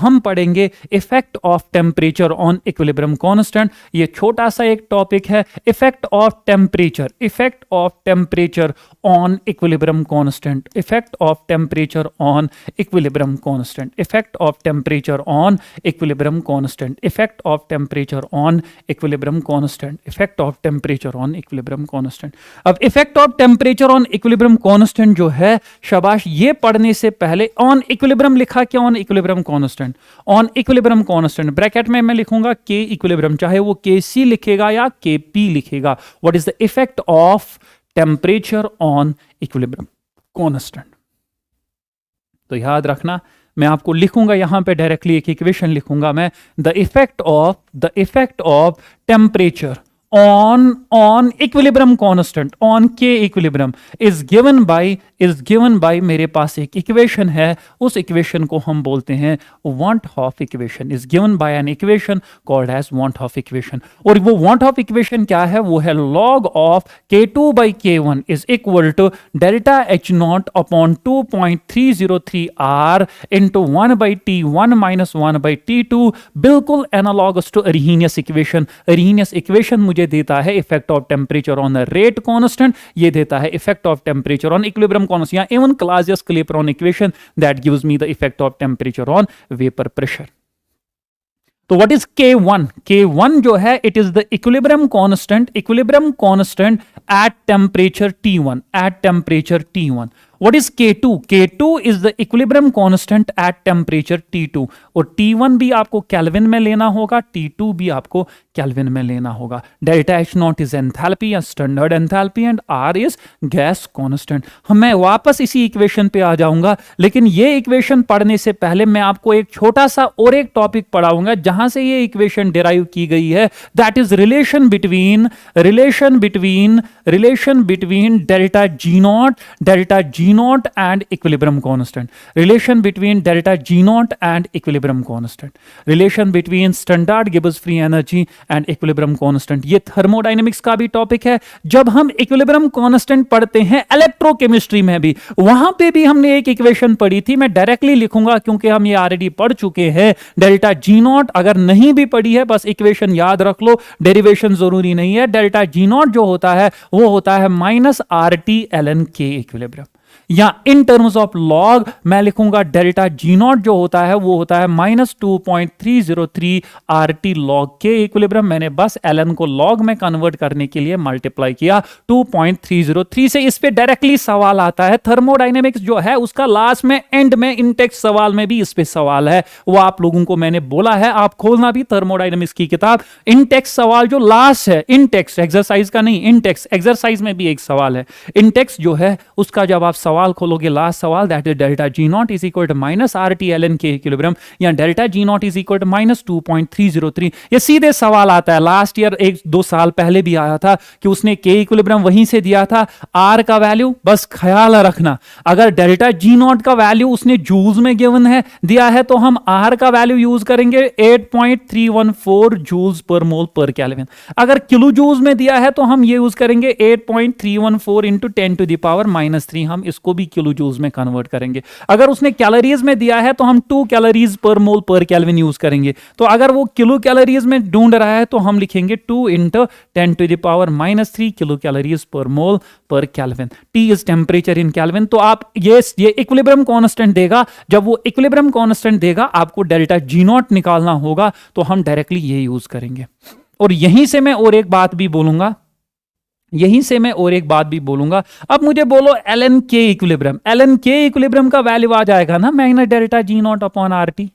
हम पढ़ेंगे effect of temperature on equilibrium constant. ये छोटा सा एक टॉपिक है, effect of temperature, effect of temperature on equilibrium constant, effect of temperature on equilibrium constant, effect of temperature on equilibrium constant, effect of temperature on equilibrium constant, effect of temperature on equilibrium constant. अब effect of temperature on equilibrium constant जो है, शाबाश, ये पढ़ने से पहले on equilibrium लिखा क्या? On equilibrium constant, on equilibrium constant bracket में मैं लिखूंगा के इक्विलिब्रियम, चाहे वो के सी लिखेगा या के पी लिखेगा। What is the effect of temperature on equilibrium constant? तो याद रखना, मैं आपको लिखूंगा यहां पे डायरेक्टली एक इक्वेशन लिखूंगा मैं, the effect of temperature on equilibrium constant, on K equilibrium is given by मेरे पास एक इक्वेशन है, उस इक्वेशन को हम बोलते हैं want of equation, is given by an equation called as want of equation। और वो want of equation क्या है? वो है log of K2 by K1 is equal to delta H naught upon 2.303 R into 1 by T1 minus 1 by T2, बिल्कुल analogous to Arrhenius equation. Arrhenius equation मुझे देता है effect of temperature on the rate constant, ये देता है effect of temperature on equilibrium constant, या even Clausius Clapeyron equation that gives me the effect of temperature on vapour pressure. तो what is K1? K1 जो है, it is the equilibrium constant at temperature T1, at temperature T1। What is K2? K2 is the equilibrium constant at temperature T2, और T1 भी आपको kelvin में लेना होगा, T2 भी आपको केल्विन में लेना होगा। Delta H naught is enthalpy या standard enthalpy and R is gas constant. मैं वापस इसी इक्वेशन पे आ जाऊंगा, लेकिन ये इक्वेशन पढ़ने से पहले मैं आपको एक छोटा सा और एक टॉपिक पढ़ाऊंगा जहां से ये इक्वेशन डिराइव की गई है, that is relation between delta G naught and equilibrium constant, relation between delta G naught and equilibrium constant, relation between standard Gibbs free energy and equilibrium constant। ये थर्मोडायनेमिक्स का भी टॉपिक है। जब हम equilibrium constant पढ़ते हैं electrochemistry में भी, वहां पे भी हमने एक इक्वेशन पढ़ी थी, मैं डायरेक्टली लिखूंगा क्योंकि हम ये ऑलरेडी पढ़ चुके हैं। डेल्टा G naught, अगर नहीं भी पढ़ी है बस इक्वेशन याद रख लो, डेरिवेशन जरूरी नहीं है। डेल्टा G naught जो होता है वो होता है minus RT ln K equilibrium, या इन टर्म्स ऑफ लॉग मैं लिखूंगा डेल्टा G naught जो होता है वो होता है minus 2.303 RT log K equilibrium. मैंने बस ln को लॉग में कन्वर्ट करने के लिए मल्टीप्लाई किया 2.303 से। इस पे डायरेक्टली सवाल आता है। थर्मोडायनेमिक्स जो है उसका लास्ट में एंड में इंटेक्स सवाल में भी इस पे सवाल है, वो आप लोगों को मैंने बोला है आप खोलना भी थर्मोडायनेमिक्स की किताब। इंटेक्स सवाल जो लास्ट है, इंटेक्स एक्सरसाइज का नहीं, इंटेक्स एक्सरसाइज में भी एक सवाल है। इंटेक्स जो है उसका जब आप सवाल खोलोगे, लास्ट सवाल, that is delta G naught is equal to minus RT ln K equilibrium, या delta G naught is equal to minus 2.303। ये सीधे सवाल आता है। लास्ट ईयर 1-2 साल पहले भी आया था कि उसने K इक्विलिब्रियम वहीं से दिया था। R का वैल्यू बस ख्याल रखना, अगर डेल्टा G naught का वैल्यू उसने जूल्स में गिवन है दिया है तो हम R का वैल्यू यूज करेंगे 8.314 joules per mole per kelvin. अगर किलो जूल्स में दिया है तो हम ये यूज करेंगे 8.314 इंटू 10 टू द पावर -3, हम इसको भी किलो जूल्स में कन्वर्ट करेंगे। अगर उसने कैलोरीज में दिया है तो हम 2 calories per mole per kelvin use करेंगे। तो अगर वो किलो कैलोरीज में ढूंढ रहा है तो हम लिखेंगे 2 into 10 to the power -3 kilo calories per mole per kelvin. T is temperature in kelvin. तो आप ये इक्विलिब्रियम कांस्टेंट देगा, जब वो इक्विलिब्रियम कांस्टेंट देगा आपको डेल्टा G naught निकालना होगा, तो हम डायरेक्टली ये यूज करेंगे। और यहीं से मैं और एक बात भी बोलूंगा, अब मुझे बोलो ln K इक्विलिब्रियम का वैल्यू आ जाएगा ना minus delta G naught upon RT।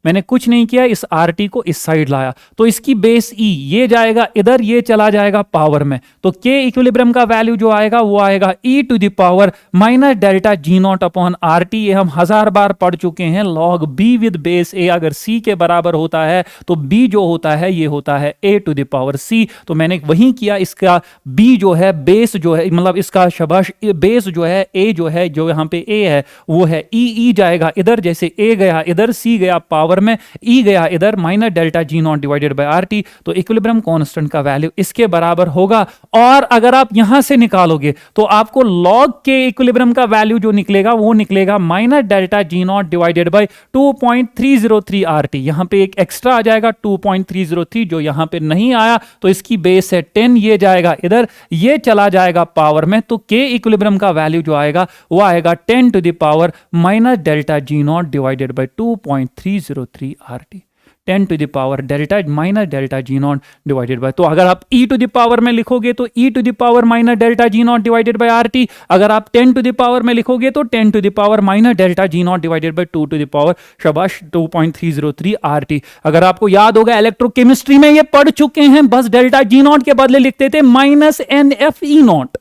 मैंने कुछ नहीं किया, इस RT को इस साइड लाया तो इसकी बेस E ये जाएगा इधर, ये चला जाएगा पावर में, तो K इक्विलिब्रियम का वैल्यू जो आएगा वो आएगा E to the power minus delta G naught upon RT। ये हम 1000 बार पढ़ चुके हैं। Log B with base A अगर C के बराबर होता है तो B जो होता है ये होता है A to the power C। तो मैंने वही किया, इसका B जो है बेस जो है, मतलब इसका शबाश बेस जो है A जो है, जो यहाँ पे A है वो है E जाएगा इधर, जैसे A गया इधर, C गया पावर पावर में, ई गया इधर minus delta G naught divided by R T, तो इक्विलिब्रियम कांस्टेंट का वैल्यू इसके बराबर होगा। और अगर आप यहां से निकालोगे तो आपको लॉग के इक्विलिब्रियम का वैल्यू जो निकलेगा वो निकलेगा minus delta G naught divided by 2.303 R T. यहां पे एक एक्स्ट्रा आ जाएगा 2.303 जो यहां पे नहीं आया, तो इसकी बेस है 10, ये जाएगा इधर, ये चला जाएगा पावर में, तो के इक्विलिब्रियम का वैल्यू जो आएगा वो आएगा 10 to the power minus delta G naught divided by 2.303 R T. 10 to the power delta minus delta G naught divided by, तो अगर आप ई टू द पावर में लिखोगे तो e to the power minus delta G naught divided by R T, अगर आप 10 to the power में लिखोगे तो 10 to the power minus delta G naught divided by 2 to the power शाबाश 2.303 आर टी। अगर आपको याद होगा इलेक्ट्रोकेमिस्ट्री में ये पढ़ चुके हैं, बस डेल्टा जी नॉट के बदले लिखते थे minus N F E naught,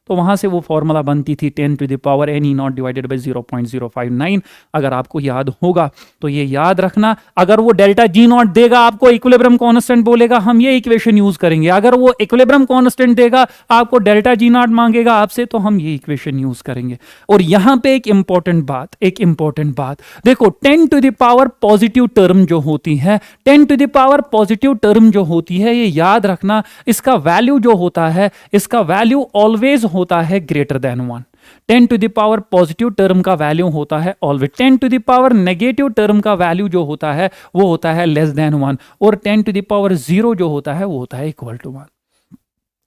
तो वहां से वो फॉर्मूला बनती थी 10 to the power N E naught divided by 0.059। अगर आपको याद होगा तो ये याद रखना, अगर वो डेल्टा जी नॉट देगा आपको इक्विलिब्रियम कांस्टेंट बोलेगा, हम ये इक्वेशन यूज करेंगे। अगर वो इक्विलिब्रियम कांस्टेंट देगा आपको डेल्टा जी नॉट मांगेगा आपसे, तो हम ये इक्वेशन यूज करेंगे। और यहां पे एक इंपॉर्टेंट बात देखो, 10 to the power positive term जो होती है, 10 to the power positive term जो होती है, ये याद रखना, इसका वैल्यू जो होता है, इसका वैल्यू ऑलवेज होता है greater than 1। 10 to the power positive term का वैल्यू होता है always, 10 to the power negative term का वैल्यू जो होता है वो होता है लेस देन 1, और 10 टू द पावर 0 जो होता है वो होता है इक्वल टू 1।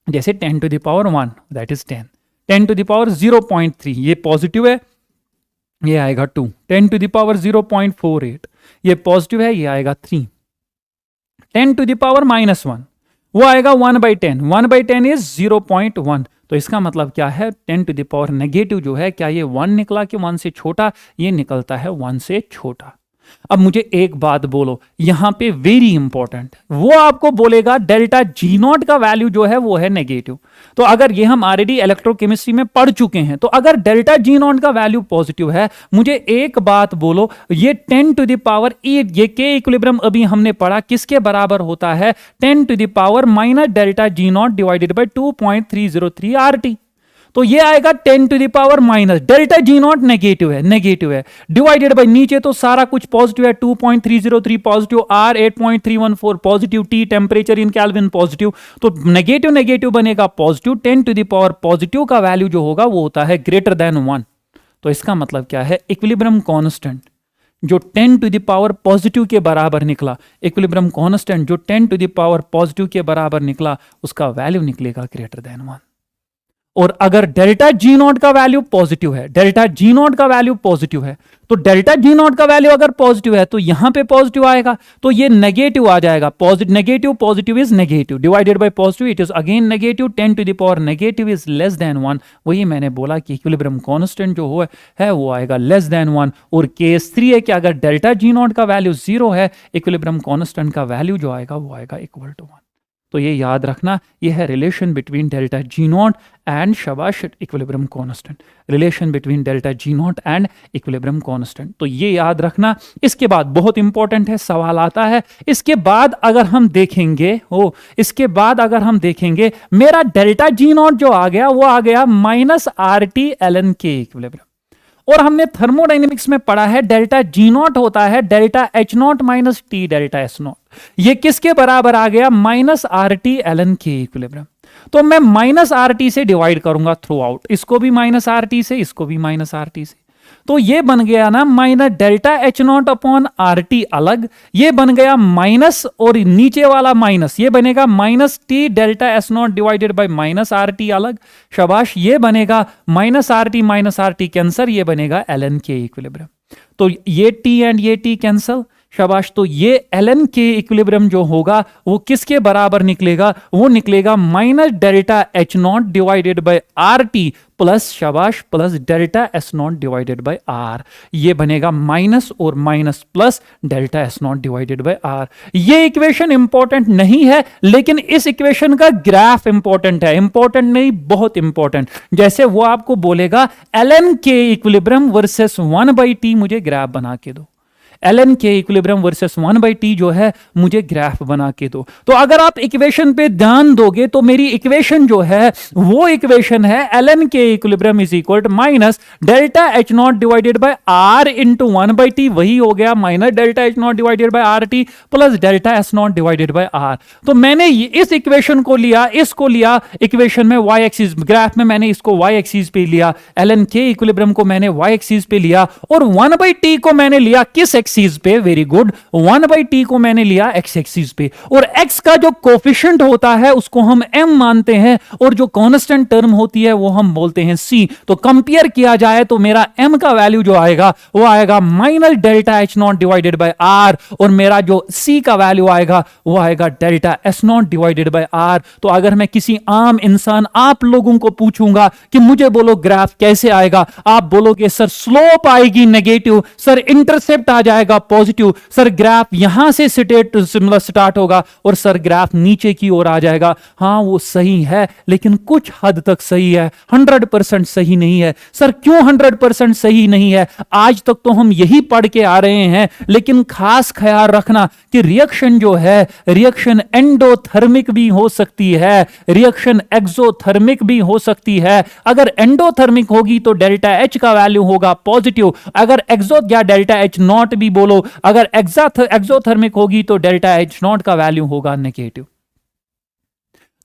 जैसे 10 to the power 1 that is 10, 10 to the power 0.3 ये पॉजिटिव है, ये आएगा 2, 10 टू द पावर 0.48 ये पॉजिटिव है, ये आएगा 3, 10 टू द पावर -1 वो आएगा 1/10, 1/10 इज 0.1। तो इसका मतलब क्या है, 10 टू द पावर नेगेटिव जो है, क्या ये 1 निकला कि 1 से छोटा? ये निकलता है 1 से छोटा। अब मुझे एक बात बोलो, यहां पे वेरी इंपॉर्टेंट, वो आपको बोलेगा डेल्टा जी नॉट का वैल्यू जो है वो है नेगेटिव। तो अगर ये हम ऑलरेडी इलेक्ट्रोकेमिस्ट्री में पढ़ चुके हैं, तो अगर डेल्टा जी नॉट का वैल्यू पॉजिटिव है, मुझे एक बात बोलो, ये 10 टू द पावर ये के इक्विलिब्रियम अभी हमने पढ़ा किसके बराबर होता है, 10 to the power minus delta G naught divided by 2.303 R T. तो ये आएगा 10 to the power minus delta G naught negative है डिवाइडेड बाय, नीचे तो सारा कुछ पॉजिटिव है, 2.303 positive, R 8.314 positive, T temperature in kelvin positive, तो नेगेटिव नेगेटिव बनेगा positive. 10 to the power positive का वैल्यू जो होगा वो होता है ग्रेटर देन 1। तो इसका मतलब क्या है, इक्विलिब्रियम कांस्टेंट जो 10 टू द पावर पॉजिटिव के बराबर निकला, इक्विलिब्रियम कांस्टेंट जो 10 टू द पावर पॉजिटिव के बराबर निकला, उसका वैल्यू निकलेगा ग्रेटर देन 1। और अगर डेल्टा जी नॉट का वैल्यू पॉजिटिव है, डेल्टा जी नॉट का वैल्यू पॉजिटिव है, तो डेल्टा जी नॉट का वैल्यू अगर पॉजिटिव है तो यहां पे पॉजिटिव आएगा, तो ये नेगेटिव आ जाएगा, negative positive is negative divided by positive, it is again negative, 10 to the power negative is less than 1। वही मैंने बोला कि इक्विलिब्रियम कांस्टेंट जो है वो आएगा लेस देन 1। और केस 3 है कि अगर डेल्टा जी नॉट का वैल्यू 0 है, इक्विलिब्रियम कांस्टेंट का वैल्यू जो आएगा वो आएगा इक्वल टू 1। तो ये याद रखना, ये है relation between delta G naught and शाबाश equilibrium constant, relation between delta G naught and equilibrium constant. तो ये याद रखना। इसके बाद बहुत इंपॉर्टेंट है, सवाल आता है, इसके बाद अगर हम देखेंगे मेरा डेल्टा जी नॉट जो आ गया वो आ गया minus R T L N K equilibrium. और हमने थर्मोडायनेमिक्स में पढ़ा है डेल्टा जी नॉट होता है delta H naught minus T delta S naught. ये किसके बराबर आ गया, minus R T L N K equilibrium. तो मैं माइनस आर टी से डिवाइड करूंगा थ्रू आउट, इसको भी माइनस आर टी से, इसको भी माइनस आर टी से, तो ये बन गया ना minus delta H not upon R T अलग, ये बन गया माइनस और नीचे वाला माइनस, ये बनेगा minus T delta S naught divided bye minus R T अलग, शाबाश, ये बनेगा माइनस आर टी कैंसर, ये बनेगा एल एन के इक्विलिब्रियम। तो ये टी एंड ये टी कैंसल, शाबाश। तो ये एल एन के इक्विलिब्रियम जो होगा वो किसके बराबर निकलेगा, वो निकलेगा minus delta H naught divided by R T plus शाबाश plus delta S naught divided by R. ये बनेगा माइनस और minus plus delta S naught divided by R. ये इक्वेशन इंपॉर्टेंट नहीं है, लेकिन इस इक्वेशन का ग्राफ इंपॉर्टेंट है, इंपॉर्टेंट नहीं बहुत इंपॉर्टेंट। जैसे वो आपको बोलेगा L N K equilibrium versus 1/t मुझे ग्राफ बना के दो, ln K equilibrium versus 1/t जो है मुझे ग्राफ बना के दो। तो अगर आप इक्वेशन पे ध्यान दोगे तो मेरी इक्वेशन जो है वो इक्वेशन है ln K equilibrium is equal to minus delta H naught divided by R into 1/t, वही हो गया minus delta H naught divided by R T plus delta S naught divided by R. तो मैंने इस equation को लिया, इसको लिया इक्वेशन में y एक्सिस, ग्राफ में मैंने इसको y एक्सिस पे लिया, ln के इक्विलिब्रियम को मैंने y एक्सिस पे लिया और 1/t को मैंने लिया किस एक्सिस पे, वेरी गुड, 1/t को मैंने लिया x एक्सिस पे। और x का जो कोफिशिएंट होता है उसको हम m मानते हैं और जो कांस्टेंट टर्म होती है वो हम बोलते हैं c। तो कंपेयर किया जाए तो मेरा m का वैल्यू जो आएगा वो आएगा minus delta H naught divided by R और मेरा जो c का वैल्यू आएगा वो आएगा delta S naught divided by R. तो अगर मैं किसी आम इंसान आप लोगों को पूछूंगा कि मुझे बोलो ग्राफ कैसे आएगा, आप बोलोगे सर स्लोप आएगी नेगेटिव, सर इंटरसेप्ट आ जाएगा पॉजिटिव, सर ग्राफ यहां से स्टार्ट होगा और सर ग्राफ नीचे की ओर आ जाएगा। हां वो सही है लेकिन कुछ हद तक सही है, 100% सही नहीं है। सर क्यों 100% सही नहीं है? आज तक तो हम यही पढ़ के आ रहे हैं, लेकिन खास ख्याल रखना कि रिएक्शन जो है, रिएक्शन एंडोथर्मिक भी हो सकती है, रिएक्शन एक्सोथर्मिक भी हो सकती है। अगर एंडोथर्मिक होगी तो डेल्टा एच का वैल्यू होगा पॉजिटिव, अगर एक्सो या डेल्टा एच नॉट भी बोलो, अगर एक्सोथर्मिक होगी तो डेल्टा एच नॉट का वैल्यू होगा नेगेटिव।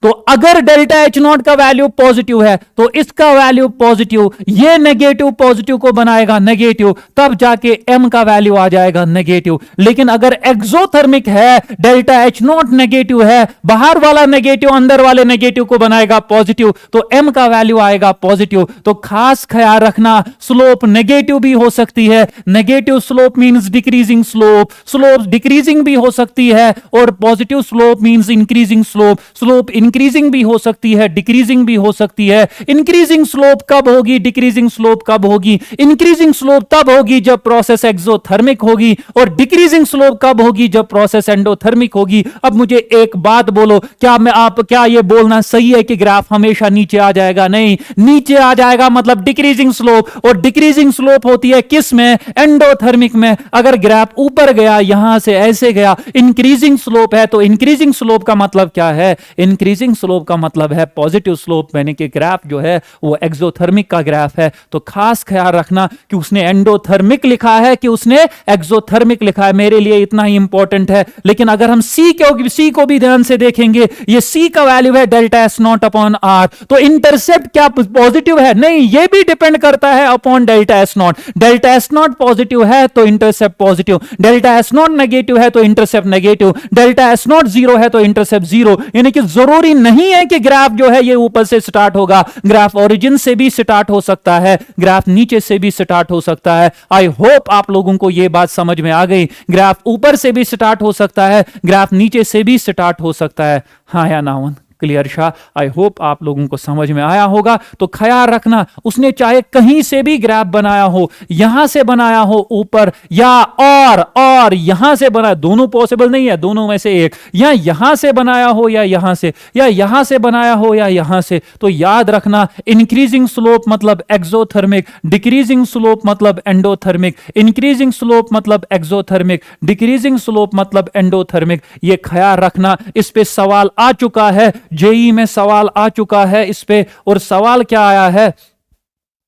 तो अगर डेल्टा एच नॉट का वैल्यू पॉजिटिव है तो इसका वैल्यू पॉजिटिव, ये नेगेटिव पॉजिटिव को बनाएगा नेगेटिव, तब जाके m का वैल्यू आ जाएगा नेगेटिव। लेकिन अगर एक्सोथर्मिक है, डेल्टा एच नॉट नेगेटिव है, बाहर वाला नेगेटिव अंदर वाले नेगेटिव को बनाएगा पॉजिटिव, तो m का वैल्यू आएगा पॉजिटिव। तो खास ख्याल रखना स्लोप नेगेटिव भी हो सकती है, negative slope means decreasing slope, slope decreasing भी हो सकती है और positive slope means increasing slope, slope increasing भी हो सकती है, डिक्रीजिंग भी हो सकती है। इंक्रीजिंग स्लोप कब होगी, डिक्रीजिंग स्लोप कब होगी? इंक्रीजिंग स्लोप तब होगी जब प्रोसेस एक्सोथर्मिक होगी और डिक्रीजिंग स्लोप कब होगी? जब प्रोसेस एंडोथर्मिक होगी। अब मुझे एक बात बोलो, क्या ये बोलना सही है कि ग्राफ हमेशा नीचे आ जाएगा? नहीं, नीचे आ जाएगा मतलब डिक्रीजिंग स्लोप, और डिक्रीजिंग स्लोप होती है किस में? एंडोथर्मिक में। अगर ग्राफ ऊपर गया, यहां से ऐसे गया, इंक्रीजिंग स्लोप है, तो इंक्रीजिंग स्लोप का मतलब क्या है? इंक्रीजिंग स्लोप का मतलब है पॉजिटिव स्लोप, यानी कि ग्राफ जो है वो एक्सोथर्मिक का ग्राफ है। तो खास ख्याल रखना कि उसने एंडोथर्मिक लिखा है कि उसने एक्सोथर्मिक लिखा है, मेरे लिए इतना ही इंपॉर्टेंट है। लेकिन अगर हम सी को भी ध्यान से देखेंगे, ये सी का वैल्यू है delta S naught upon R, तो इंटरसेप्ट क्या पॉजिटिव है? नहीं, ये भी डिपेंड करता है upon delta S naught. Delta S naught positive है तो intercept positive, delta S naught negative है तो intercept negative, delta S naught zero है तो इंटरसेप्ट जीरो। यानी कि जरूरी नहीं है कि ग्राफ जो है ये ऊपर से स्टार्ट होगा, ग्राफ ओरिजिन से भी स्टार्ट हो सकता है, ग्राफ नीचे से भी स्टार्ट हो सकता है। आई होप आप लोगों को यह बात समझ में आ गई। ग्राफ ऊपर से भी स्टार्ट हो सकता है, ग्राफ नीचे से भी स्टार्ट हो सकता है। हाँ या ना? क्लियर शाह? आई होप आप लोगों को समझ में आया होगा। तो ख्याल रखना, उसने चाहे कहीं से भी ग्राफ बनाया हो, यहां से बनाया हो ऊपर, या और यहां से बनाया, दोनों पॉसिबल नहीं है, दोनों में से एक, या यहां से बनाया हो या यहां से, या यहां से बनाया हो या यहां से, तो याद रखना इंक्रीजिंग स्लोप मतलब एक्सोथर्मिक, डिक्रीजिंग स्लोप मतलब एंडोथर्मिक, इंक्रीजिंग स्लोप मतलब एक्सोथर्मिक, डिक्रीजिंग स्लोप मतलब एंडोथर्मिक। ये ख्याल रखना। इस पे सवाल आ चुका है, जेई में सवाल आ चुका है इस पे, और सवाल क्या आया है?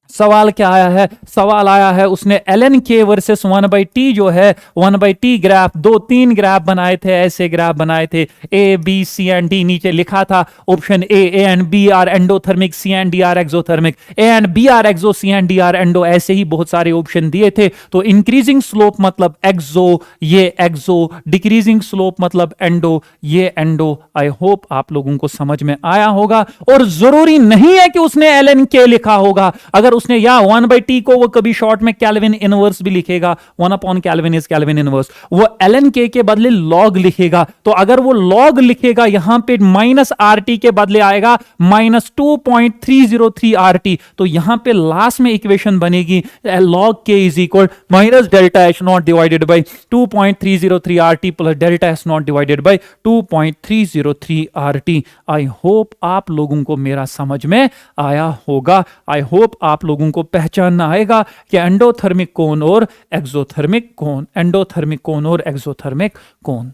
सवाल आया है उसने ln k वर्सेस 1/t जो है 1/t ग्राफ, 2-3 ग्राफ बनाए थे, ऐसे ग्राफ बनाए थे, A B C and D, नीचे लिखा था option A and B are endothermic, C and D are exothermic, A and B are exo, C and D are endo, ऐसे ही बहुत सारे ऑप्शन दिए थे। तो इंक्रीजिंग स्लोप मतलब एक्सो, ये एक्सो, डिक्रीजिंग स्लोप मतलब एंडो, ये एंडो। आई होप आप लोगों को समझ में आया होगा। और जरूरी नहीं है कि उसने ln k लिखा होगा, अगर उसने या 1/t को वो कभी शॉर्ट में कैल्विन इनवर्स भी लिखेगा, 1 कैल्विन इज कैल्विन इनवर्स, वो ln k के बदले log लिखेगा। तो अगर वो log लिखेगा, यहां पे माइनस RT के बदले आएगा माइनस 2.303 RT, तो यहां पे लास्ट में इक्वेशन बनेगी log k is equal minus delta H naught divided by 2.303 RT plus delta H naught divided by 2.303 RT। I hope आप लोगों को मेरा समझ में आया होगा। आई होप आप आप लोगों को पहचानना आएगा कि एंडोथर्मिक कोन और एक्सोथर्मिक कोन, एंडोथर्मिक कोन और एक्सोथर्मिक कोन।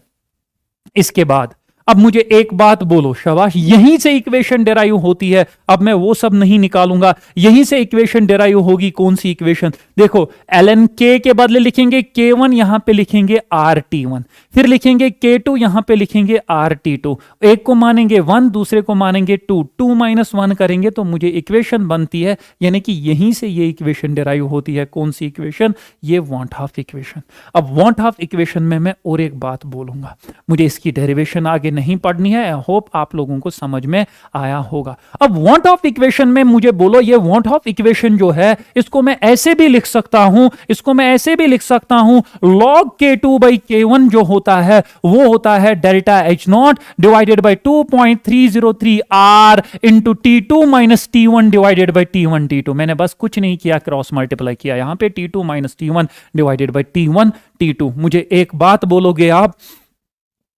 इसके बाद अब मुझे एक बात बोलो, शाबाश, यहीं से इक्वेशन डेराइव होती है। अब मैं वो सब नहीं निकालूंगा, यहीं से इक्वेशन डेराइव होगी। कौन सी इक्वेशन? देखो, ln k के बदले लिखेंगे k1, यहां पे लिखेंगे rt1, फिर लिखेंगे k2, यहां पे लिखेंगे rt2। एक को मानेंगे 1, दूसरे को मानेंगे 2, 2 - 1 करेंगे तो मुझे इक्वेशन बनती है, यानी कि यहीं से ये इक्वेशन डेराइव होती है। कौन सी इक्वेशन? ये वांट हाफ इक्वेशन। अब वांट हाफ इक्वेशन में मैं और एक बात बोलूंगा, मुझे इसकी डेरिवेशन आगे नहीं पढ़नी है। आई होप आप लोगों को समझ में आया होगा। अब वांट ऑफ इक्वेशन में मुझे बोलो, ये वांट ऑफ इक्वेशन जो है इसको मैं ऐसे भी लिख सकता हूं, इसको मैं ऐसे भी लिख सकता हूं, log k2/k1 जो होता है वो होता है delta H0 divided by 2.303 R into T2 - T1 divided by T1 T2। मैंने बस कुछ नहीं किया, क्रॉस मल्टीप्लाई किया यहां पे T2 - T1 divided by T1 T2। मुझे एक बात बोलोगे आप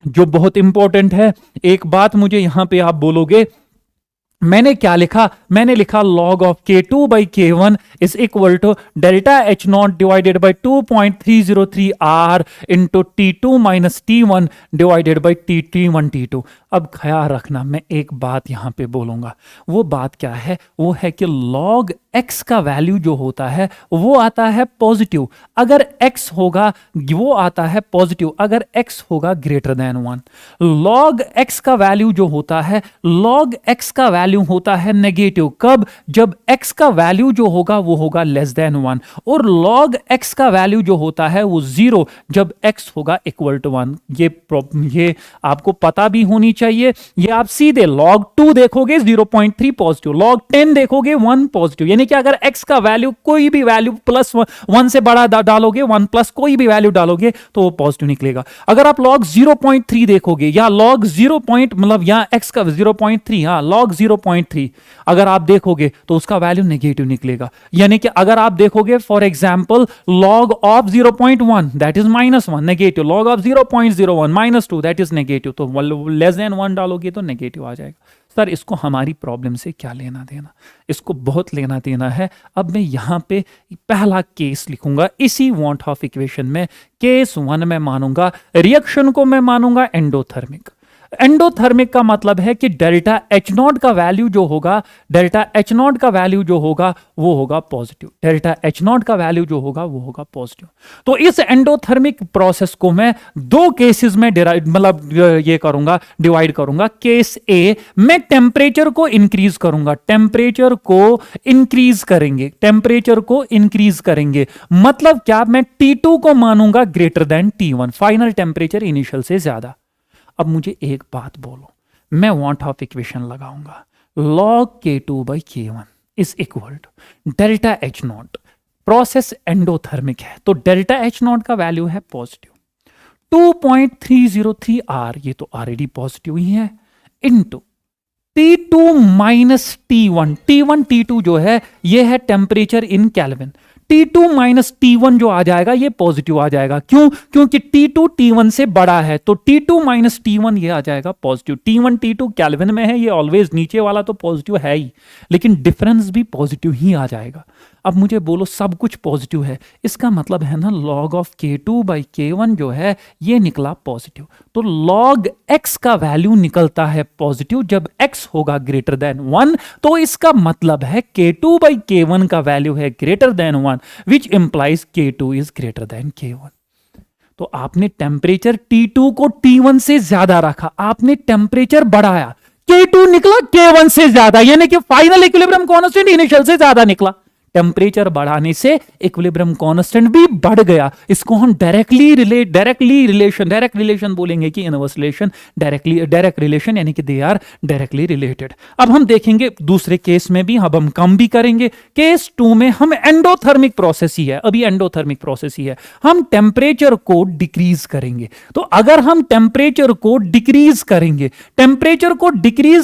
जो बहुत इंपॉर्टेंट है, एक बात मुझे यहां पे आप बोलोगे, मैंने क्या लिखा? मैंने लिखा log of k2/k1 is equal to delta H0 divided by 2.303 R into T2 - T1 divided by T1 T2। अब ख्याल रखना, मैं एक बात यहां पे बोलूंगा, वो बात क्या है? वो है कि log x का वैल्यू जो होता है वो आता है पॉजिटिव अगर x होगा, वो आता है पॉजिटिव अगर x होगा ग्रेटर देन 1। log x का वैल्यू जो होता है, log x का वैल्यू होता है नेगेटिव कब? जब x का वैल्यू जो होगा वो होगा लेस देन 1, और log x का वैल्यू जो होता है वो 0 जब x होगा इक्वल टू 1। ये आपको पता भी होनी चाहिए। ये आप सीधे log 2 देखोगे 0.3 पॉजिटिव, log 10 देखोगे 1 पॉजिटिव, यानी कि अगर x का वैल्यू कोई भी वैल्यू प्लस 1 से बड़ा डालोगे, 1 प्लस कोई भी वैल्यू डालोगे तो वो पॉजिटिव निकलेगा। अगर आप log 0.3 देखोगे या log 0 मतलब यहां x का 0.3, हाँ log 0.3 अगर आप देखोगे तो उसका वैल्यू नेगेटिव निकलेगा। यानी कि अगर आप देखोगे for example log of 0.1 that is -1 negative, log of 0.01 -2 that is negative, तो लेस देन 1 डालोगे तो नेगेटिव आ जाएगा। सर इसको हमारी प्रॉब्लम से क्या लेना देना? इसको बहुत लेना देना है। अब मैं यहां पे पहला केस लिखूंगा इसी वांट ऑफ इक्वेशन में। केस 1 में मानूंगा रिएक्शन को, मैं मानूंगा एंडोथर्मिक। एंडोथर्मिक का मतलब है कि डेल्टा H0 का वैल्यू जो होगा, डेल्टा H0 का वैल्यू जो होगा वो होगा पॉजिटिव, डेल्टा H0 का वैल्यू जो होगा वो होगा पॉजिटिव। तो इस एंडोथर्मिक प्रोसेस को मैं दो केसेस में ये करूंगा, डिवाइड करूंगा। केस ए, मैं टेम्परेचर को इंक्रीज करूंगा, टेम्परेचर को इंक्रीज करेंगे, टेम्परेचर को इंक्रीज करेंगे मतलब क्या? मैं T2 को मानूंगा greater than T1, final temperature initial से ज्यादा। अब मुझे एक बात बोलो, मैं वांट ऑफ इक्वेशन लगाऊंगा, log k2/k1 is equal to delta H0। Process endothermic है तो डेल्टा H0 का वैल्यू है पॉजिटिव, 2.303 R, ये तो ऑलरेडी पॉजिटिव ही है, into T2 - T1, T1 T2 जो है ये है temperature in kelvin, T2 - T1 जो आ जाएगा ये पॉजिटिव आ जाएगा। क्यों? क्योंकि T2 T1 से बड़ा है तो T2 - T1 ये आ जाएगा पॉजिटिव। T1 T2 केल्विन में है, ये ऑलवेज नीचे वाला तो पॉजिटिव है ही, लेकिन डिफरेंस भी पॉजिटिव ही आ जाएगा। अब मुझे बोलो सब कुछ पॉजिटिव है, इसका मतलब है ना log ऑफ k2/k1 जो है ये निकला पॉजिटिव, तो log x का वैल्यू निकलता है पॉजिटिव जब x होगा ग्रेटर देन 1, तो इसका मतलब है k2/k1 का वैल्यू है greater than 1 which implies k2 is greater than k1। तो आपने टेम्परेचर T2 को T1 से ज्यादा रखा, आपने टेम्परेचर बढ़ाया, K2 निकला K1 से ज्यादा, यानी कि फाइनल इक्विलिब्रियम कांस्टेंट इनिशियल से ज्यादा निकला। टेम्परेचर बढ़ाने से इक्विलिब्रियम कांस्टेंट भी बढ़ गया। इसको हम डायरेक्ट रिलेशन बोलेंगे कि इनवर्स रिलेशन, डायरेक्ट रिलेशन, यानी कि दे आर डायरेक्टली रिलेटेड। अब हम देखेंगे दूसरे केस में भी, अब हम कम भी करेंगे। केस 2 में हम एंडोथर्मिक प्रोसेस ही है, अभी एंडोथर्मिक प्रोसेस ही है, हम टेम्परेचर को डिक्रीज करेंगे। तो अगर हम टेम्परेचर को डिक्रीज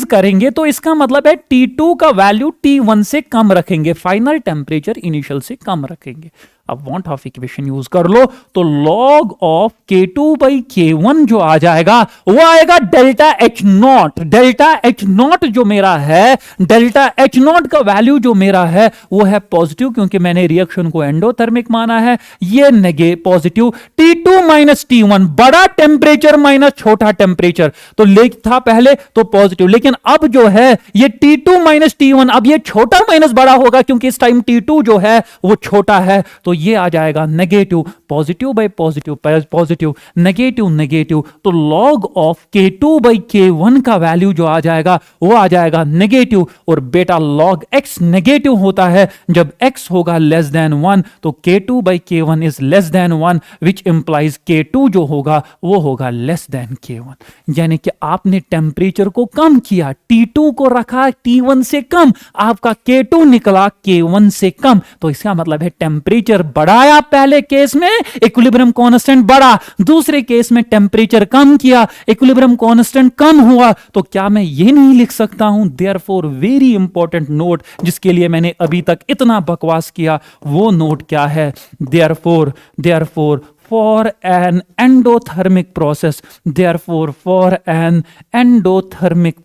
करेंगे तो इसका मतलब है T2 का वैल्यू T1 से कम रखेंगे, फाइनल टेम्परेचर इनिशियल से कम रखेंगे। अब वांट ऑफ इक्वेशन यूज कर लो, तो log ऑफ K2/K1 जो आ जाएगा वो आएगा delta H not. Delta H not जो मेरा है, डेल्टा H नॉट का वैल्यू जो मेरा है वो है पॉजिटिव, क्योंकि मैंने रिएक्शन को एंडोथर्मिक माना है। ये नेगे पॉजिटिव, T2 माइनस T1 बड़ा टेम्परेचर माइनस छोटा टेम्परेचर, तो ले था पहले तो पॉजिटिव, लेकिन अब जो है ये T2 माइनस T1, अब ये छोटा माइनस बड़ा होगा क्योंकि इस टाइम T2 जो है वो छोटा है, तो ये आ जाएगा negative. Positive by positive positive, negative negative, तो log ऑफ K2/K1 का वैल्यू जो आ जाएगा वो आ जाएगा नेगेटिव। और बेटा log x नेगेटिव होता है जब x होगा लेस देन 1, तो K2/K1 is less than 1, which implies K2 जो होगा वो होगा लेस देन K1। यानी कि आपने टेम्परेचर को कम किया, T2 को रखा T1 से कम, आपका K2 निकला K1 से कम, तो इसका मतलब है टेम्परेचर बढ़ाया पहले केस में, इक्विलिब्रियम कांस्टेंट बढ़ा, दूसरे केस में टेम्परेचर कम किया, इक्विलिब्रियम कांस्टेंट कम हुआ। तो क्या मैं ये नहीं लिख सकता हूं, देयरफॉर वेरी इंपॉर्टेंट नोट जिसके लिए मैंने अभी तक इतना बकवास किया, वो नोट क्या है, therefore for an endothermic process, therefore for an endothermic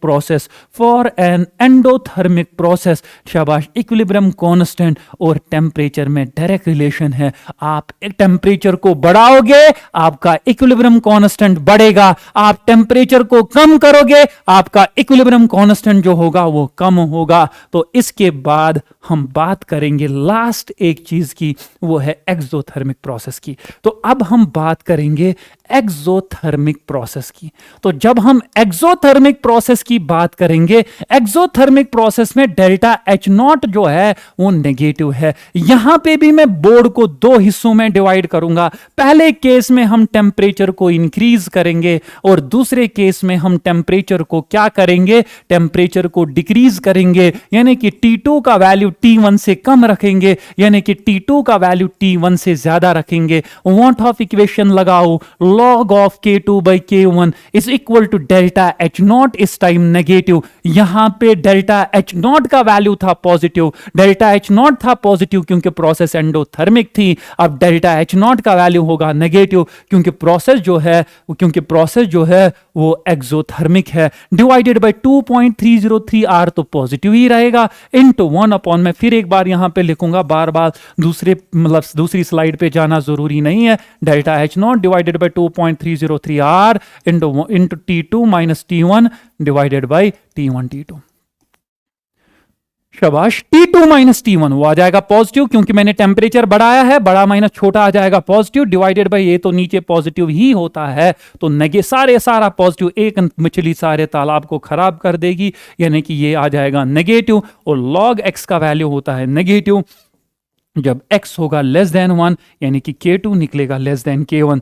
process, शाबाश, इक्विलिब्रियम कांस्टेंट और टेम्परेचर में डायरेक्ट रिलेशन है। आप टेम्परेचर को बढ़ाओगे आपका इक्विलिब्रियम कांस्टेंट बढ़ेगा, आप टेम्परेचर को कम करोगे आपका इक्विलिब्रियम कांस्टेंट जो होगा वो कम होगा। तो इसके बाद हम बात करेंगे लास्ट एक चीज की, वो है एक्सोथर्मिक प्रोसेस की। तो अब हम बात करेंगे एक्सोथर्मिक प्रोसेस की। तो जब हम एक्सोथर्मिक प्रोसेस की बात करेंगे, एक्सोथर्मिक प्रोसेस में डेल्टा H नॉट जो है वो नेगेटिव है। यहां पे भी मैं बोर्ड को दो हिस्सों में डिवाइड करूंगा। पहले केस में हम टेम्परेचर को इंक्रीज करेंगे और दूसरे केस में हम टेम्परेचर को क्या करेंगे, टेम्परेचर को डिक्रीज करेंगे, यानी कि T2 का वैल्यू T1 से कम रखेंगे, यानी कि T2 का वैल्यू T1 से ज्यादा रखेंगे। वांट ऑफ इक्वेशन लगाओ, log of K2/K1 is equal to delta H naught, इस टाइम नेगेटिव। यहां पे डेल्टा H नॉट का वैल्यू था पॉजिटिव, डेल्टा H नॉट था पॉजिटिव क्योंकि प्रोसेस एंडोथर्मिक थी। अब डेल्टा H नॉट का वैल्यू होगा नेगेटिव क्योंकि प्रोसेस जो है वो एक्सोथर्मिक है। डिवाइडेड बाय 2.303 R तो पॉजिटिव ही रहेगा, इनटू 1 अपॉन, मैं फिर एक बार यहां पे लिखूंगा, बार बार दूसरी स्लाइड पे जाना जरूरी नहीं है। Delta H not divided by 2.303 R into T2 minus T1 divided by T1 T2। शाबाश, T2 माइनस T1 वो आ जाएगा पॉजिटिव क्योंकि मैंने टेम्परेचर बढ़ाया है, बड़ा माइनस छोटा आ जाएगा पॉजिटिव, डिवाइडेड बाय ये तो नीचे पॉजिटिव ही होता है, तो सारा पॉजिटिव, एक मछली सारे तालाब को खराब कर देगी, यानी कि ये आ जाएगा नेगेटिव। और log x का वैल्यू होता है नेगेटिव जब x होगा लेस देन 1, यानी कि K2 निकलेगा लेस देन K1।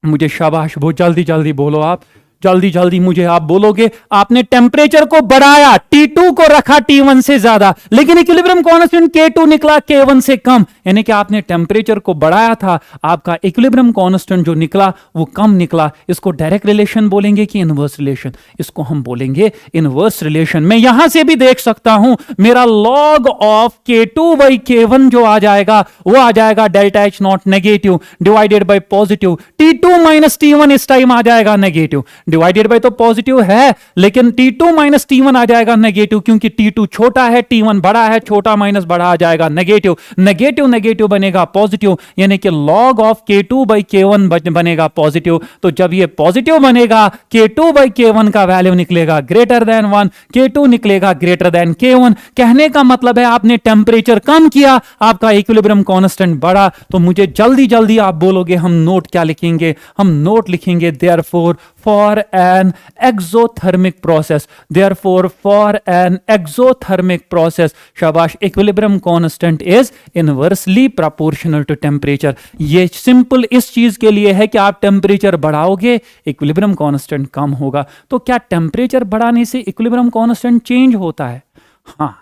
मुझे शाबाश, बहुत जल्दी बोलो आप, जल्दी मुझे आप बोलोगे, आपने टेम्परेचर को बढ़ाया, T2 को रखा T1 से ज्यादा, लेकिन इक्विलिब्रियम कांस्टेंट K2 निकला K1 से कम, यानी कि आपने टेम्परेचर को बढ़ाया था, आपका इक्विलिब्रियम कांस्टेंट जो निकला वो कम निकला। इसको डायरेक्ट रिलेशन बोलेंगे कि इनवर्स रिलेशन? इसको हम बोलेंगे इनवर्स रिलेशन। मैं यहां से भी देख सकता हूं, मेरा log ऑफ K2/K1 जो आ जाएगा वो आ जाएगा delta H not negative divided by positive, T2 minus T1 इस टाइम आ जाएगा नेगेटिव, डिवाइडेड बाय तो पॉजिटिव है लेकिन T2 माइनस T1 आ जाएगा नेगेटिव क्योंकि T2 छोटा है, T1 बड़ा है, छोटा माइनस बड़ा आ जाएगा नेगेटिव, नेगेटिव बनेगा पॉजिटिव, यानी कि log ऑफ K2/K1 बनेगा पॉजिटिव। तो जब ये पॉजिटिव बनेगा, K2/K1 का वैल्यू निकलेगा ग्रेटर देन 1, K2 निकलेगा ग्रेटर देन K1। कहने का मतलब है आपने टेम्परेचर कम किया, आपका इक्विलिब्रियम कांस्टेंट बढ़ा। तो मुझे जल्दी आप बोलोगे, हम नोट क्या लिखेंगे? हम नोट लिखेंगे therefore for an exothermic process, therefore for an exothermic process, शाबाश, equilibrium constant is inversely proportional to temperature। ये सिंपल इस चीज के लिए है कि आप टेम्परेचर बढ़ाओगे इक्विलिब्रियम कांस्टेंट कम होगा। तो क्या टेम्परेचर बढ़ाने से इक्विलिब्रियम कांस्टेंट चेंज होता है? हाँ।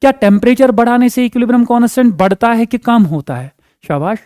क्या टेम्परेचर बढ़ाने से इक्विलिब्रियम कांस्टेंट बढ़ता है कि कम होता है? शाबाश,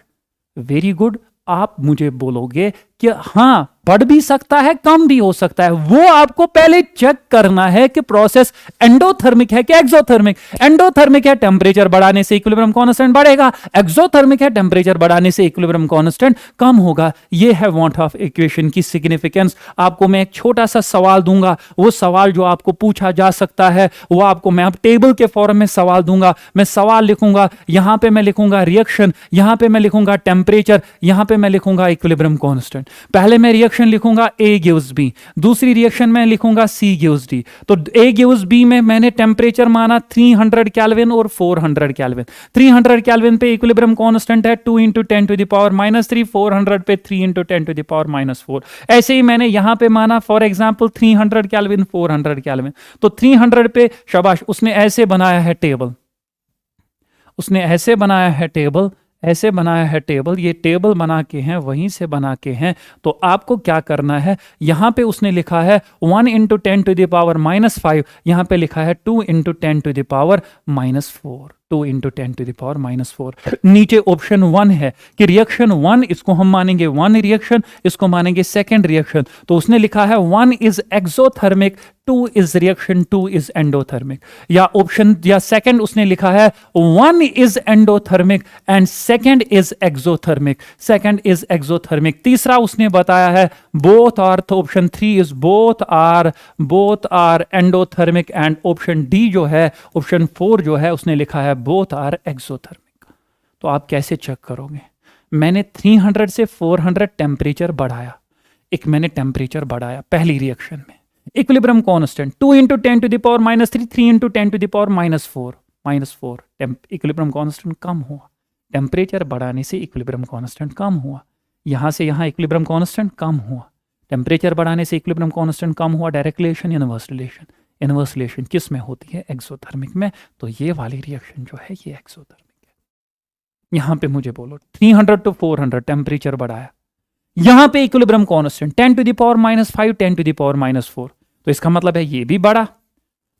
वेरी गुड। आप मुझे बोलोगे कि हाँ बढ़ भी सकता है, कम भी हो सकता है। वो आपको पहले चेक करना है कि प्रोसेस एंडोथर्मिक है कि एक्सोथर्मिक। एंडोथर्मिक है, टेम्परेचर बढ़ाने से इक्विलिब्रियम कांस्टेंट बढ़ेगा। एक्सोथर्मिक है, टेम्परेचर बढ़ाने से इक्विलिब्रियम कांस्टेंट कम होगा। ये है वॉट ऑफ इक्वेशन की सिग्निफिकेंस। आपको मैं एक छोटा सा सवाल दूंगा, वो सवाल जो आपको पूछा जा सकता है वो आपको मैं अब टेबल के फॉर्म में सवाल दूंगा। मैं सवाल लिखूंगा, यहां पे मैं लिखूंगा रिएक्शन, यहां पे मैं लिखूंगा टेम्परेचर, यहां पे मैं लिखूंगा इक्विलिब्रियम कांस्टेंट। पहले मैं रिएक्शन लिखूंगा A gives B, दूसरी रिएक्शन में लिखूंगा C gives D। तो A gives B में मैंने टेम्परेचर माना 300 केल्विन और 400 केल्विन। 300 केल्विन पे इक्विलिब्रियम कांस्टेंट है 2 × 10⁻³ 400 पे 3 × 10⁻⁴। ऐसे ही मैंने यहां पे माना फॉर एग्जांपल 300 केल्विन 400 केल्विन। तो 300 पे शाबाश, उसने ऐसे बनाया है टेबल, उसने ऐसे बनाया है टेबल, ऐसे बनाया है टेबल। ये टेबल बना के हैं, वहीं से बना के हैं। तो आपको क्या करना है, यहां पे उसने लिखा है 1 × 10⁻⁵, यहां पे लिखा है 2 × 10⁻⁴, 2 × 10⁻⁴। नीचे ऑप्शन 1 है कि रिएक्शन 1, इसको हम मानेंगे 1 रिएक्शन, इसको मानेंगे सेकंड रिएक्शन। तो उसने लिखा है 1 is exothermic, 2 is reaction 2 is endothermic. या ऑप्शन या सेकंड उसने लिखा है 1 is endothermic and second is exothermic, second is exothermic. तीसरा उसने बताया है बोथ आर, तो option 3 is both are endothermic and option D जो है, ऑप्शन 4 जो है उसने लिखा है बोथ आर एक्सोथर्मिक। तो आप कैसे चेक करोगे? मैंने 300 से 400 टेम्परेचर बढ़ाया, एक मैंने टेम्परेचर बढ़ाया पहली रिएक्शन में। इक्विलिब्रियम कांस्टेंट 2 × 10⁻³ 3 × 10⁻⁴, इक्विलिब्रियम कांस्टेंट कम हुआ। टेम्परेचर बढ़ाने से इक्विलिब्रियम कांस्टेंट कम हुआ। यहां से यहां इक्विलिब्रियम कांस्टेंट कम हुआ। टेम्परेचर बढ़ाने से इक्विलिब्रियम कांस्टेंट कम हुआ। Direct relation, inverse relation. Inverse relation किस में होती है? एक्सोथर्मिक में। तो ये वाली रिएक्शन जो है ये एक्सोथर्मिक है। यहां पे मुझे बोलो 300 to 400 टेम्परेचर बढ़ाया, यहां पे इक्विलिब्रियम कांस्टेंट 10⁻⁵, 10⁻⁴। तो इसका मतलब है ये भी बढ़ा।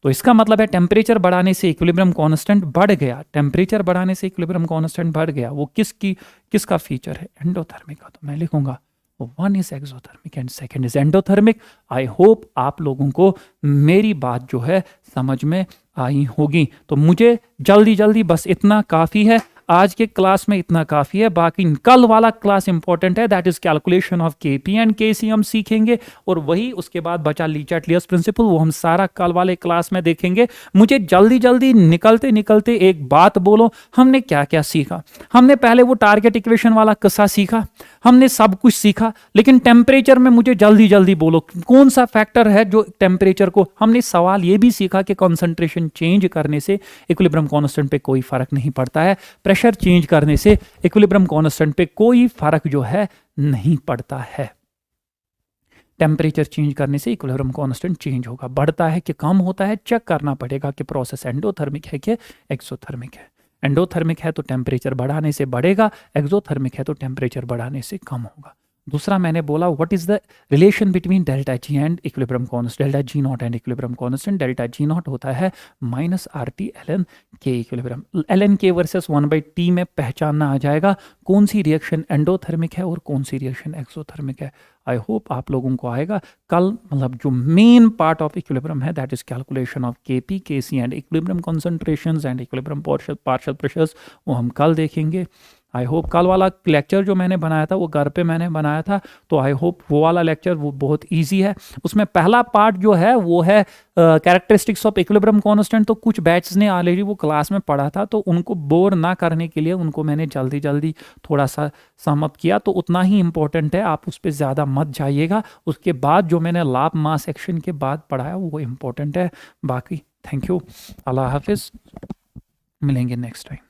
तो इसका मतलब है टेम्परेचर बढ़ाने से इक्विलिब्रियम कांस्टेंट बढ़ गया। टेम्परेचर बढ़ाने से इक्विलिब्रियम कांस्टेंट बढ़ गया। वो किसका फीचर है? एंडोथर्मिक का। तो मैं लिखूंगा 1 is exothermic and second is endothermic. I hope आप लोगों को मेरी बात जो है समझ में आई होगी। तो मुझे जल्दी बस इतना काफी है, आज के क्लास में इतना काफी है। बाकी कल वाला क्लास इंपॉर्टेंट है, that is calculation of KP and KC हम सीखेंगे। और वही उसके बाद बचा लीचार्ट-लियस प्रिंसिपल, वो हम सारा कल वाले क्लास में देखेंगे। मुझे जल्दी निकलते एक बात बोलो, हमने क्या क्या सीखा? हमने पहले वो टारगेट इक्वेशन वाला किस्सा सीखा, हमने सब कुछ सीखा। लेकिन टेम्परेचर में मुझे जल्दी बोलो कौन सा फैक्टर है जो टेम्परेचर को, हमने सवाल ये भी सीखा कि कंसंट्रेशन चेंज करने से इक्विलिब्रियम कांस्टेंट पे कोई फर्क नहीं पड़ता है, प्रेशर चेंज करने से इक्विलिब्रियम कांस्टेंट पे कोई फर्क जो है नहीं पड़ता है। टेम्परेचर चेंज करने से इक्विलिब्रियम कांस्टेंट चेंज होगा, बढ़ता है कि कम होता है, चेक करना पड़ेगा कि प्रोसेस एंडोथर्मिक है कि एक्सोथर्मिक है। एंडोथर्मिक है तो टेम्परेचर बढ़ाने से बढ़ेगा, एक्सोथर्मिक है तो टेम्परेचर बढ़ाने से कम होगा। दूसरा मैंने बोला what is the relation between delta ji and equilibrium constant, delta G naught and equilibrium constant. Delta G naught होता है -RT ln K equilibrium. ln K versus 1/T में पहचानना आ जाएगा कौन सी रिएक्शन एंडोथर्मिक है और कौन सी रिएक्शन एक्सोथर्मिक है। आई होप आप लोगों को आएगा। कल मतलब जो मेन पार्ट ऑफ इक्विलिब्रियम है that is calculation of Kp, Kc and equilibrium concentrations and equilibrium partial pressures, वो हम कल देखेंगे। आई होप कल वाला लेक्चर जो मैंने बनाया था वो घर पे मैंने बनाया था, तो आई होप वो वाला लेक्चर वो बहुत इजी है। उसमें पहला पार्ट जो है वो है कैरेक्टरिस्टिक्स ऑफ इक्विलिब्रियम कांस्टेंट। तो कुछ बैचेस ने ऑलरेडी वो क्लास में पढ़ा था, तो उनको बोर ना करने के लिए उनको मैंने जल्दी थोड़ा सा सम अप किया। तो उतना ही इंपॉर्टेंट है, आप उस पर ज़्यादा मत जाइएगा। उसके बाद जो मैंने लाभ मास सेक्शन के बाद पढ़ाया वो इंपॉर्टेंट है। बाकी थैंक यू, अल्लाह हाफिज़, मिलेंगे नेक्स्ट टाइम।